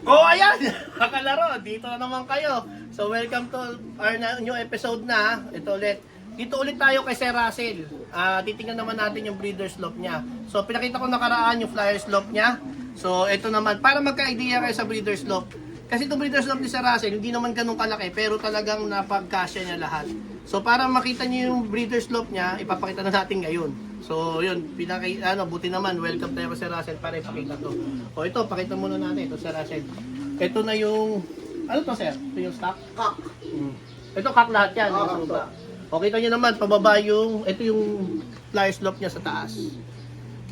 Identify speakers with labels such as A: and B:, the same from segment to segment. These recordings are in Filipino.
A: Oh, ayan! Kakalaro, dito na naman kayo. So, welcome to our new episode na. Ito ulit. Dito ulit tayo kay Sir Russell. Titingnan naman natin yung breeder slope niya. So, pinakita ko nakaraan yung flyer slope niya. So, ito naman, para magka-idea kayo sa breeder slope. Kasi itong breeder slope ni Sir Russell, hindi naman ganun kalaki, pero talagang napagkasya niya lahat. So, para makita niyo yung breeder slope niya, ipapakita na natin ngayon. So, yun, buti naman, welcome tayo Sir Russell para ipakita to. O, ito, pakita muna natin, ito Sir Russell. Ito na yung, ano to Sir? Ito yung stock?
B: Kak.
A: Ito kak lahat yan.
B: Kak to.
A: O, kita nyo naman, pababa yung, ito yung flyer slope niya sa taas.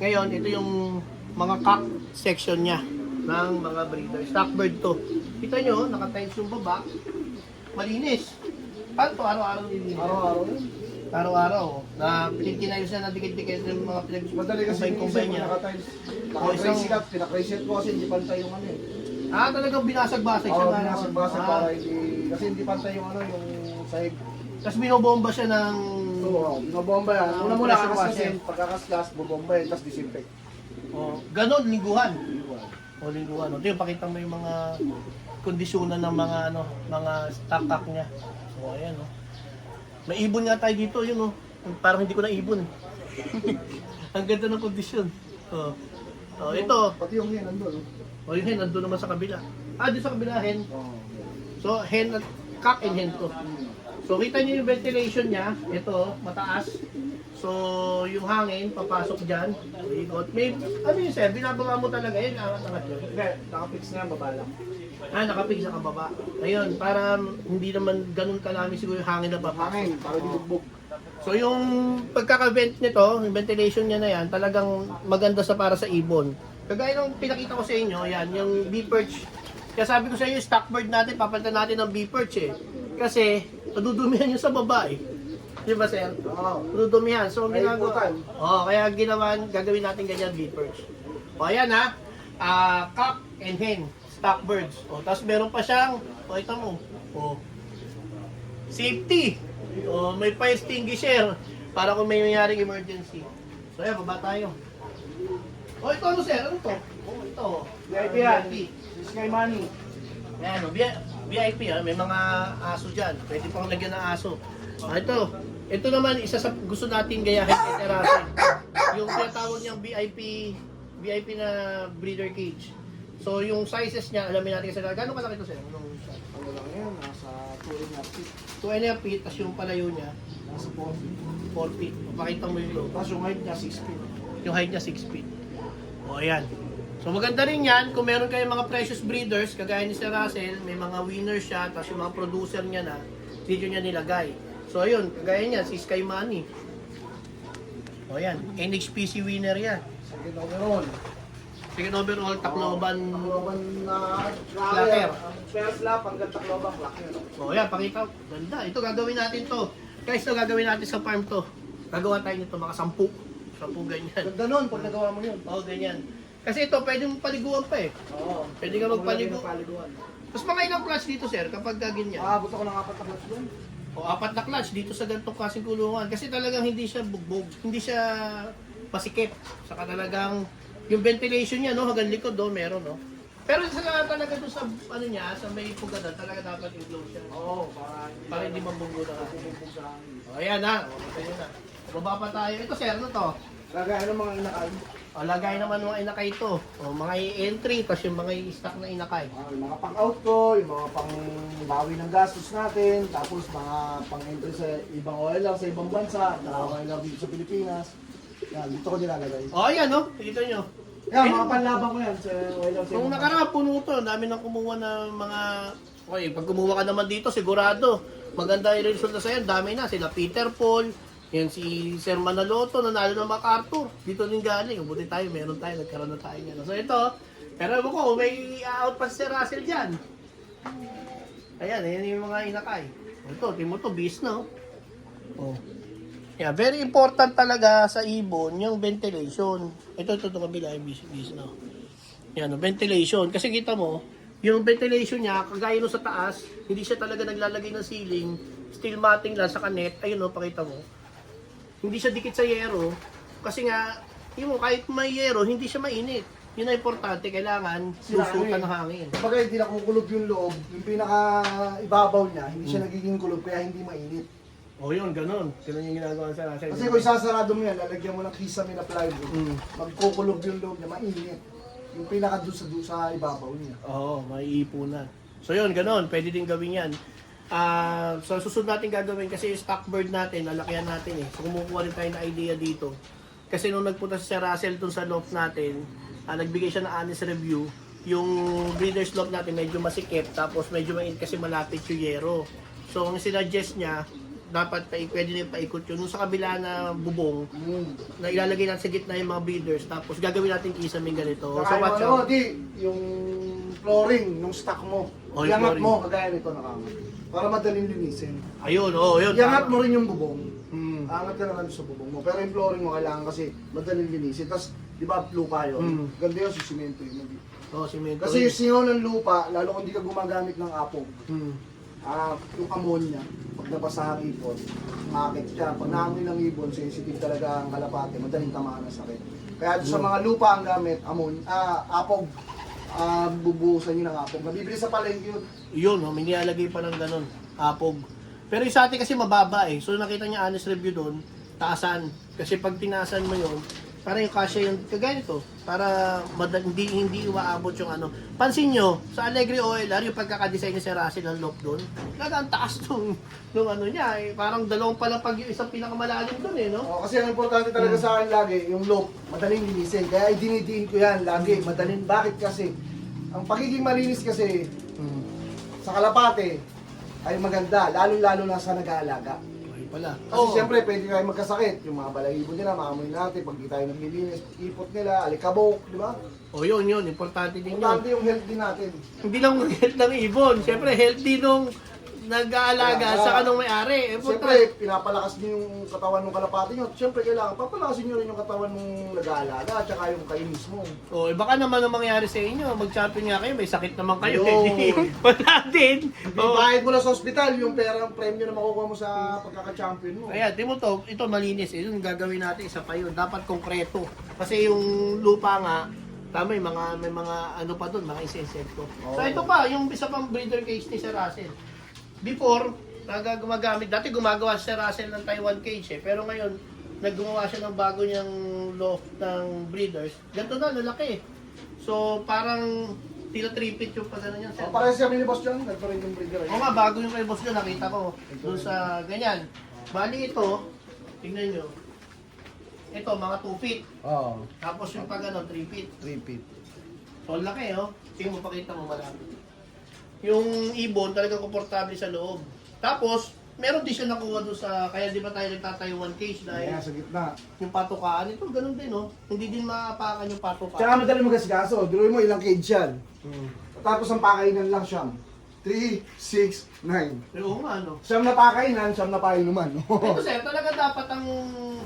A: Ngayon, ito yung mga kak section niya ng mga breeder. Stock bird to. Kita nyo, naka-tiles yung baba. Malinis. Paano to? Araw-araw nilinis?
B: Araw-araw yun.
A: Araw-araw. Na pinagkinayos na dikit-dikit yung mga
B: Madali kasi
A: pinag-combine niya.
B: naka-tiles.
A: O, isang-
B: Naka-crazy cut. Pinaka-crazy ko kasi hindi pantay yung ano eh.
A: Talagang binasag-basag siya.
B: Oo,
A: na-
B: binasag-basag para hindi... Kasi hindi pantay yung ano, yung sahig.
A: Tapos binobomba siya ng...
B: So, binobomba yan.
A: Ah,
B: Una-muna
A: pressure
B: kakaslasin.
A: washer.
B: Pagkakaslas, bobomba yan, tapos disinfect.
A: Ganon, lingguhan. O lingguhan. Ito yung pakita mo yung mga kondisyonan ng mga mga stock niya. So ayan May ibon nga tayo dito, yun Parang hindi ko na ibon. Ang ganda ng kondisyon. Ito.
B: Pati yung yan, nandun.
A: Yung hen, nandun naman sa kabila. Doon sa kabila, hen.
B: Oo.
A: So, hen, cock and hen to. So, kita niyo yung ventilation niya. Ito, mataas. So, yung hangin, papasok dyan. Ikot. May, ano yun, sir? Binababa mo talaga yun. Angat yun.
B: Hindi, nakapix na yan, baba lang.
A: Nakapig sa kababa. Ayun, para hindi naman ganun kalami siguro yung hangin na papasok.
B: Hangin, para di bugbog.
A: So, yung pagkaka-vent nito, yung ventilation niya na yan, talagang maganda sa para sa ibon. Kagaya ng pinakita ko sa inyo, yan, yung bee perch. Kaya sabi ko sa inyo, stock bird natin, papalitan natin ng bee perch eh. Kasi, madudumihan yun sa baba eh. Di ba, sir?
B: Oo.
A: Madudumihan. So, ang
B: May
A: ginagawa.
B: ikutan.
A: Kaya gagawin natin ganyan, bee perch. Ayan cock and hen, stock birds. Tapos meron pa siyang, ito mo, safety. May fire extinguisher para kung may mangyaring emergency. So, ayan, baba tayo. Ito ano, sir? Ano to? Ito.
B: VIP yan. Sky Money.
A: Ayan, VIP may mga aso dyan. Pwede pang lagyan ng aso. Ito naman, isa sa gusto natin gayahin kay Sir Russell. Yung tinatawag niyang VIP na breeder cage. So, yung sizes niya, alamin natin kasi gano'ng kalaki ito, sir?
B: Ano lang yan, nasa 2.5 feet.
A: 2.5 feet, tapos yung palayo niya,
B: Nasa 4 feet.
A: 4 feet. Pakita mo yung low.
B: Tapos yung height niya, 6 feet.
A: Yung height niya 6 feet. Ayan. So maganda rin yan, kung meron kayong mga precious breeders, kagaya ni Sir Russell, may mga winners siya, tapos yung mga producer niya na, dito niya nilagay. So ayun, kagaya niya, si Sky Money. Ayan, NHPC winner yan.
B: Second overall.
A: Second overall, Tacloban.
B: Tacloban na
A: Clacker.
B: First lap hanggang Tacloban Clacker.
A: So ayan, pakita. Ganda. Ito gagawin natin to. Guys, ito gagawin natin sa farm to. Gagawa tayo nito, mga 10. 10 ganyan.
B: Ganda nun pag nagawa mo yun.
A: Ganyan. Kasi ito, pwede mong paliguan pa eh.
B: Oo.
A: Pwede ka magpaligo.
B: Paliguan.
A: Tapos mga ilang clutch dito, sir, kapag ganyan.
B: Aabot ako ng 4 na clutch doon.
A: 4 na clutch dito sa ganitong klaseng kulungan. Kasi talagang hindi siya bugbog, hindi siya pasikip. Saka talagang yung ventilation niya, hanggang likod, meron, Pero sa talaga doon sa, niya, sa may pugadan, talaga dapat i-close siya.
B: Oo,
A: Para hindi mabunggo na.
B: mabubugbog sa hangin.
A: Ayan Ayan na. Baba pa tayo. Ito, sir, ano to?
B: Lagay ng mga inakay.
A: Lagay naman mga inakay ito. Mga i-entry, tapos yung mga i-stock na inakay.
B: Yung mga pang-out ko, yung mga pang-bawi ng gastos natin, tapos mga pang-entry sa ibang OLR, sa ibang bansa, OLR dito sa Pilipinas. Yan, dito ko nilalagay.
A: Ayan, Tignan nyo.
B: Yan, mga panlabang ko yan sa OLR sa
A: Nung
B: ibang bansa.
A: nakaraan, puno to. Dami nang kumuha ng mga... Okay, pag kumuha ka naman dito, sigurado. Maganda yung resulta sa'yo. Dami na. Sila Peter Paul. Yan si Sir Manaloto, nanalo ng MacArthur. Dito din galing. Buti tayo, meron tayo. Nagkaroon na tayo yan. So ito, pero mo ko, may out pa si Sir Russell dyan. Ayan yung mga inakay. Ito, tingin mo to, beast na. Yeah, very important talaga sa ibon yung ventilation. Ito kabila yung beast na. Yan, ventilation. Kasi kita mo, yung ventilation niya, kagaya nung sa taas, hindi siya talaga naglalagay ng ceiling, steel matting lang sa kanet. Ayun pakita mo. Hindi siya dikit sa yero. Kasi nga, kahit may yero, hindi siya mainit. yun ang importante, kailangan
B: Sira
A: lusutan
B: eh.
A: ng hangin.
B: Kapag hindi nakukulob yung loob, yung pinaka ibabaw niya, hindi siya nagiging kulob kaya hindi mainit.
A: O yun, ganun. Ganun yung ginagawa sa nasa.
B: Kasi kung isasarado mo yan, lalagyan mo ng kisame na plywood, magkukulob yung loob niya, mainit. Yung pinaka doon sa ibabaw niya.
A: Oo, may iipunan. So yun, ganun. Pwede din gawin yan. So susunod natin gagawin kasi yung stock bird natin, lalakyan natin eh. So kumukuha rin tayo ng idea dito. Kasi nung nagpunta si Sir Russell dun sa loft natin, nagbigay siya ng honest review. Yung breeder's loft natin medyo masikip, tapos medyo mainit kasi malapit yung yero. So ang sinuggest niya, dapat pwede na yung paikot yun. Nung sa kabila na bubong, na ilalagay natin sa gitna yung mga breeders, tapos gagawin natin kisame ganito. So
B: Saka
A: watch
B: yung,
A: out.
B: yung flooring, nung stock mo,
A: Oh, yung
B: iangat
A: flooring.
B: mo, kagaya nito nakaangat. Para madaling linisin.
A: Ayun, oo, yun.
B: Iangat mo rin yung bubong.
A: Hmm.
B: Angat ka naman sa bubong mo. Pero yung flooring mo kailangan kasi madaling linisin. Tapos, di ba, lupa yun? Ganda yun, sisimento yun.
A: Oo, simento.
B: Kasi yung singaw ng lupa, lalo kung di ka gumagamit ng apog, yung ammonia, pag nabasa ang ibon, umakit siya. Pag naamoy ng ibon, sensitive talaga ang kalapate, madaling tamaan ng sakit. Kaya sa mga lupa ang gamit, apog, bubuhusan nyo ng apog. Nabibili sa palengke yun.
A: Yun, may nilalagay pa ng ganun, apog. Pero yung sa atin kasi mababa eh. So nakita niya honest review doon, taasan. Kasi pag tinaasan mo yun, para yung kasya yung kagaya nito, para hindi umaabot yung ano. Pansin nyo, sa Allegri OLR, yung pagkakadesign niya si Russell ng lock doon, ang taas nung ano niya eh. Parang dalawang pala pag yung isang pinakamalalim doon eh, no?
B: Kasi ang importante talaga sa akin lagi, yung loop, madaling linisin. Kaya idinidiin ko yan lagi, madaling. Bakit kasi? Ang pagiging malinis kasi, sa kalapate, ay maganda, lalo-lalo na sa nag-aalaga.
A: Ay pala.
B: Kasi siyempre, pwede tayo magkasakit. Yung mga balahibo nila, maamoy natin, pag di tayo naglilinis, ipot nila, alikabok, di ba?
A: O yun, importante din yun.
B: Importante yung health din natin.
A: Hindi lang health ng ibon, siyempre healthy nung nag-aalaga sa kanong may-ari.
B: Siyempre, pinapalakas niyo yung katawan ng kalapate nyo. Siyempre, kailangan papalakasin nyo rin yung katawan ng nag-aalaga at saka yung kayo mismo.
A: O, baka naman ang mangyari sa inyo, mag-champion nga kayo, may sakit naman kayo.
B: Yun.
A: Eh, wala din.
B: Bayad mo na sa ospital, yung perang premyo na makukuha mo sa pagkaka-champion mo.
A: Kaya, di mo to, ito malinis. Yung gagawin natin, isa pa yun. Dapat konkreto. Kasi yung lupa nga, tama may mga ano pa doon, mga insekto. So ito pa, yung isa pang breeder cage ni Sir Russell. Before, gumagamit, dati gumagawa si Sir Russell ng Taiwan cage eh. Pero ngayon, naggumawa siya ng bago niyang loft ng breeders. Ganito na, lalaki. So parang tila 3 feet yung pagano niyan. Sir.
B: Parehas kami ni Boss John, nagpa-rin yung breeder.
A: Oo nga, bago yung kay boss ko, nakita ko. Doon sa ganyan. Bali ito, tingnan nyo. Ito, mga 2 feet.
B: Oo,
A: Tapos yung pag 3 feet.
B: 3 feet.
A: So, ang laki, oh. Tingnan mo, pakita mo malaki. Yung ibon, talagang komportable sa loob. Tapos, meron din siya nakuha doon sa, kaya di ba tayo nagtatayuan cage dahil
B: Ayan, sa gitna.
A: yung patukaan, ito ganun din, oh. Hindi din maapakan yung patukaan.
B: Tsaka madali magasgaso, duloy mo ilang cage yan. Tapos ang pakainan lang siyam. 3, 6, 9.
A: Oo nga, no.
B: Siyam na pakainan, siyam na painuman.
A: Ito, sir, talaga dapat ang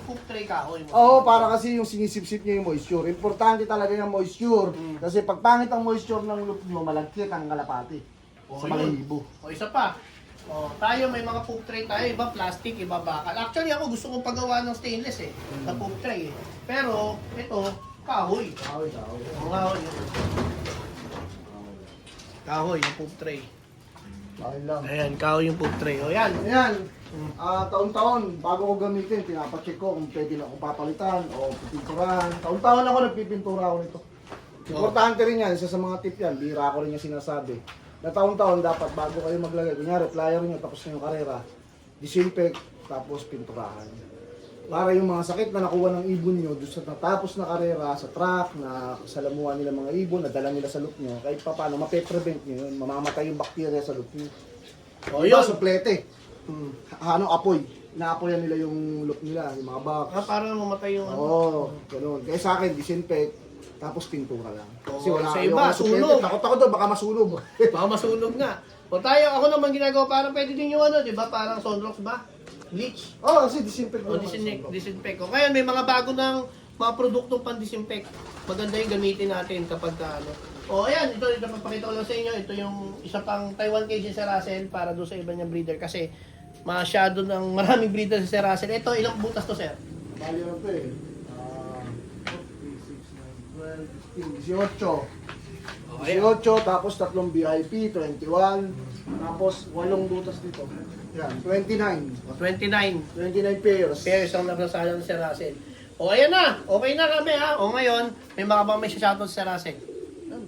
A: cook tray kahoy mo.
B: Oo, para kasi yung sinisip-sip niya yung moisture. Importante talaga yung moisture. Kasi pag pangit ang moisture ng loop nyo, malagkit ang kalapati. Sa mga
A: yun.
B: ibo.
A: O, isa pa. O, tayo may mga poop tray tayo, iba plastic, iba bakal. Actually ako gusto kong pagawa ng stainless eh, na poop tray eh. Pero ito, kahoy.
B: Kahoy, kahoy.
A: O, kahoy. Kahoy, yung poop tray.
B: Kahoy lang.
A: Ayan, kahoy yung poop tray. O yan.
B: Ayan, taon-taon, bago ko gamitin, pinapacheck ko kung pwede na akong papalitan o pipinturahan. Taon-taon ako nagpipintura ako nito. Importante rin yan, isa sa mga tip yan, bira ko rin yung sinasabi. Na taon-taon dapat bago kayo maglagay, kunyari flyer nyo tapos na yung karera, disinfect, tapos pinturahan. Para yung mga sakit na nakuha ng ibon nyo, doon sa natapos na karera, sa truck, na salamuhan nila mga ibon, nadala nila sa loop nyo, kahit pa paano, mape-prevent nyo yun, mamamatay yung bakterya sa loop nyo.
A: O
B: Diba,
A: yun.
B: suplete. Apoy. Naapoyan nila yung loop nila, yung mga box.
A: Para mamatay yung ano.
B: Oo, ganun. Kaya sa akin, disinfect, tapos pintura lang. Kasi
A: Oo,
B: wala
A: sa
B: yung
A: iba,
B: mga suplete.
A: sunog.
B: Takot ako doon, baka masunog.
A: Baka masunog nga. O tayo, ako naman ginagawa, parang pwede din yung ano, di ba? Parang sunrocks ba? Bleach.
B: Oo, kasi disinfect
A: O, disinfect ko. Ngayon, may mga bago ng mga produktong pan-disinfect. Maganda yung gamitin natin kapag ano. O, ayan, ito papakita ko lang sa inyo. Ito yung isa pang Taiwan cage sa Russell para doon sa iba niyang breeder. Kasi masyado ng maraming breeder sa Russell. Ito, ilang butas to, sir?
B: Bali ano to eh. 3, 6, 9, 12,
A: Okay.
B: 18, tapos tatlong VIP, 21, tapos 8 butas dito. Yan, 29.
A: O, 29
B: 29 pairs.
A: pairs ang nabasala ni Sir Russell. O, ayan na. Okay na kami ha. O, ngayon, may mga bang may shoutout si Sir Russell.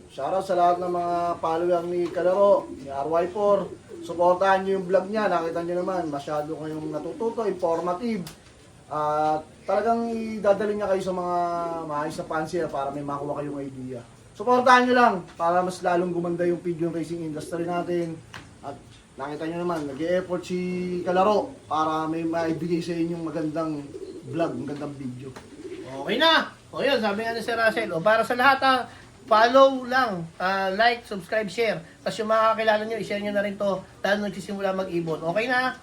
B: Shoutout sa lahat ng mga follower ni Kalaro, ni RY4. Suportahan nyo yung vlog niya. Nakita nyo naman, masyado kayong natututo, informative. At talagang idadali niya kayo sa mga maayos na fancier para may makuha kayong idea. Suportahan nyo lang para mas lalong gumanda yung pigeon racing industry natin. At nakita nyo naman, nag-e-effort si Kalaro para may maibigay sa inyong magandang vlog, magandang video.
A: Okay na. O, yun. Sabi nga ni Sir Russell. O, para sa lahat ha, follow lang, like, subscribe, share. Tapos yung mga kakilala nyo, i-share nyo na rin to, lalo nagsisimula mag-ibon. Okay na?